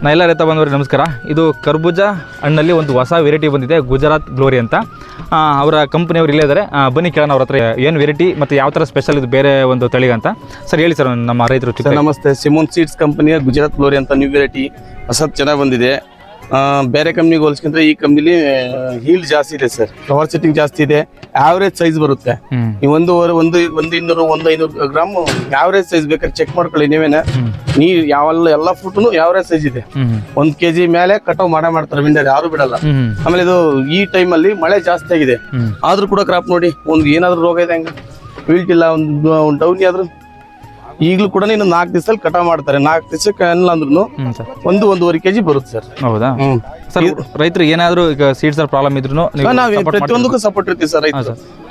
ಎಲ್ಲ ರೈತ ಬಂದವರಿಗೆ ನಮಸ್ಕಾರ. ಇದು ಕರ್ಬೂಜ ಹಣ್ಣಲ್ಲಿ ಒಂದು ಹೊಸ ವೆರೈಟಿ ಬಂದಿದೆ, ಗುಜರಾತ್ ಗ್ಲೋರಿ ಅಂತ. ಅವರ ಕಂಪನಿಯವರು ಇಲ್ಲೇ ಇದ್ದಾರೆ. ಬನ್ನಿ ಕೇಳೋಣ ಅವ್ರ ಹತ್ರ ಏನು ವೆರೈಟಿ ಮತ್ತು ಯಾವ ಥರ ಸ್ಪೆಷಲ್ ಇದು ಬೇರೆ ಒಂದು ತಳಿಗೆ ಅಂತ. ಸರ್ ಹೇಳಿ ಸರ್, ನಮ್ಮ ರೈತರು. ನಮಸ್ತೆ. ಸಿಮೋನ್ ಸೀಡ್ಸ್ ಕಂಪನಿಯ ಗುಜರಾತ್ ಗ್ಲೋರಿ ಅಂತ ನ್ಯೂ ವೆರೈಟಿ ಹೊಸದು ಚೆನ್ನಾಗಿ ಬಂದಿದೆ. ಬೇರೆ ಕಂಪ್ನಿಗೆ ಹೋಲಿಸ್ಕೊಂಡ್ರೆ ಈ ಕಂಪ್ನಿಲಿ ಹೀಲ್ಡ್ ಜಾಸ್ತಿ ಇದೆ ಸರ್, ಕವರ್ ಸೆಟ್ಟಿಂಗ್ ಜಾಸ್ತಿ ಇದೆ, ಆವರೇಜ್ ಸೈಜ್ ಬರುತ್ತೆ. ನೀವು ಒಂದು 100-150 ಗ್ರಾಮ್ ಆವರೇಜ್ ಸೈಜ್ ಬೇಕಾದ್ರೆ ಚೆಕ್ ಮಾಡ್ಕೊಳ್ಳಿ ನೀವೇನೆ. ನೀವು ಎಲ್ಲ ಫ್ರೂಟ್ನು ಆವರೇಜ್ ಸೈಜ್ ಇದೆ. 1 kg ಮೇಲೆ ಕಟಾವ್ ಮಾಡ್ತಾರೆ, ವಿಂಡರ್ ಯಾರು ಬಿಡಲ್ಲ. ಆಮೇಲೆ ಇದು ಈ ಟೈಮ್ ಅಲ್ಲಿ ಮಳೆ ಜಾಸ್ತಿ ಆಗಿದೆ, ಆದ್ರೂ ಕೂಡ ಕ್ರಾಪ್ ನೋಡಿ ಒಂದು ಏನಾದ್ರು ರೋಗ ಇದೆ, ಹಂಗ ವಿಲ್ಟ್ ಇಲ್ಲ, ಒಂದು ಡೌನಿ ಆದ್ರೂ ಈಗಲೂ ಕೂಡ ನೀನು 4 ದಿವಸದಲ್ಲಿ ಕಟಾವ್ ಮಾಡ್ತಾರೆ. 4 ದಿವಸಕ್ಕೆ ಏನಿಲ್ಲ ಅಂದ್ರೂ 1-1.5 kg ಬರುತ್ತೆ ಸರ್. ಹೌದಾ ಸರ್? ರೈತರು ಏನಾದ್ರು ಈಗ ಸೀಡ್ಸ್ ಪ್ರಾಬ್ಲಮ್ ಇದ್ರು ನಾವು ಪ್ರತಿಯೊಂದಕ್ಕೂ ಸಪೋರ್ಟ್ ಇರ್ತೀವಿ ಸರ್.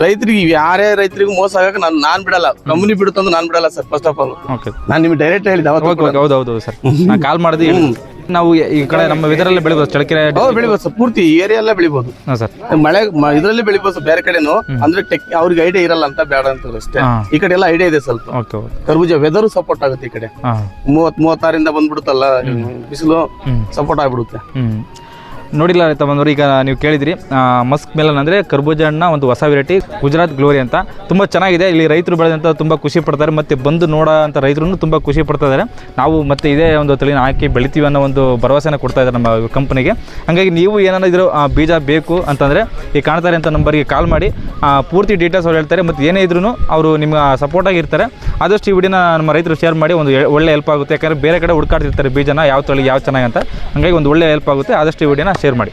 ರೈತರಿಗೆ ಯಾರೇ ರೈತರಿಗೂ ಮೋಸ ಆಗಕ್ಕೆ ನಾನ್ ಬಿಡಲ್ಲ, ಕಂಪನಿ ಬಿಡುತ್ತಂದ್ರೆ ನಾನ್ ಬಿಡಲ್ಲ ಸರ್. ಫಸ್ಟ್ ಆಫ್ ಆಲ್ ನಾನು ನಿಮ್ಗೆ ಡೈರೆಕ್ಟ್ ಹೇಳಿದೆ. ಹೌದೌದು ಸರ್, ನಾನು ಕಾಲ್ ಮಾಡಿದೆ. ನಾವು ಈ ಕಡೆ ನಮ್ಮ ಇದರಲ್ಲೇ ಬೆಳಿಬೋದು, ಚಳಕೆರೆ ಬೆಳಿಬೋದು ಸರ್, ಪೂರ್ತಿ ಏರಿಯಾ ಎಲ್ಲ ಬೆಳಿಬೋದು ಸರ್. ಮಳೆ ಇದರಲ್ಲಿ ಬೆಳಿಬೋದು ಸರ್. ಬೇರೆ ಕಡೆನು ಅಂದ್ರೆ ಅವ್ರಿಗೆ ಐಡಿಯಾ ಇರಲ್ಲ ಅಂತ ಬೇಡ ಅಂತ ಅಷ್ಟೇ. ಈ ಕಡೆ ಎಲ್ಲ ಐಡಿಯಾ ಇದೆ ಸ್ವಲ್ಪ. ಕರ್ಬೂಜ ವೆದರ್ ಸಪೋರ್ಟ್ ಆಗುತ್ತೆ. ಈ ಕಡೆ 30-36 ಬಂದ್ಬಿಡುತ್ತಲ್ಲ ಬಿಸಿಲು, ಸಪೋರ್ಟ್ ಆಗ್ಬಿಡುತ್ತೆ. ನೋಡಿಲ್ಲ ರೈತ ಬಂದವರು, ಈಗ ನೀವು ಕೇಳಿದ್ರಿ ಮಸ್ಕ್ ಮೆಲನ್ ಅಂದರೆ ಕರ್ಬೂಜ ಹಣ್ಣ ಒಂದು ಹೊಸ ವೆರೈಟಿ ಗುಜರಾತ್ ಗ್ಲೋರಿ ಅಂತ. ತುಂಬ ಚೆನ್ನಾಗಿದೆ. ಇಲ್ಲಿ ರೈತರು ಬೆಳೆದಂಥ ತುಂಬ ಖುಷಿ ಪಡ್ತಾರೆ, ಮತ್ತು ಬಂದು ನೋಡೋ ಅಂತ ರೈತರು ತುಂಬ ಖುಷಿ ಪಡ್ತಾ ಇದ್ದಾರೆ. ನಾವು ಮತ್ತೆ ಇದೇ ಒಂದು ತಳಿನ ಹಾಕಿ ಬೆಳಿತೀವಿ ಅನ್ನೋ ಒಂದು ಭರವಸೆನ ಕೊಡ್ತಾ ಇದ್ದಾರೆ ನಮ್ಮ ಕಂಪನಿಗೆ. ಹಾಗಾಗಿ ನೀವು ಏನಾದ್ರು ಬೀಜ ಬೇಕು ಅಂತಂದರೆ ಈ ಕಾಣ್ತಾರೆ ಅಂತ ನಂಬರ್ಗೆ ಕಾಲ್ ಮಾಡಿ ಪೂರ್ತಿ ಡೀಟೇಲ್ಸ್ ಅವ್ರು ಹೇಳ್ತಾರೆ. ಮತ್ತು ಏನೇ ಇದ್ರೂ ಅವರು ನಿಮ್ಗೆ ಸಪೋರ್ಟಾಗಿ ಇರ್ತಾರೆ. ಆದಷ್ಟು ಈ ವಿಡಿಯೋನ ನಮ್ಮ ರೈತರು ಶೇರ್ ಮಾಡಿ, ಒಂದು ಒಳ್ಳೆ ಹೆಲ್ಪ್ ಆಗುತ್ತೆ. ಯಾಕಂದರೆ ಬೇರೆ ಕಡೆ ಹುಡುಕಾಡ್ತಿರ್ತಾರೆ ಬೀಜನ ಯಾವ ತಳಿ ಯಾವ ಚೆನ್ನಾಗಿ ಅಂತ. ಹಾಗಾಗಿ ಒಂದು ಒಳ್ಳೆ ಹೆಲ್ಪ್ ಆಗುತ್ತೆ. ಆದಷ್ಟು ಈ ವಿಡಿಯೋನ ಶೇರ್ ಮಾಡಿ.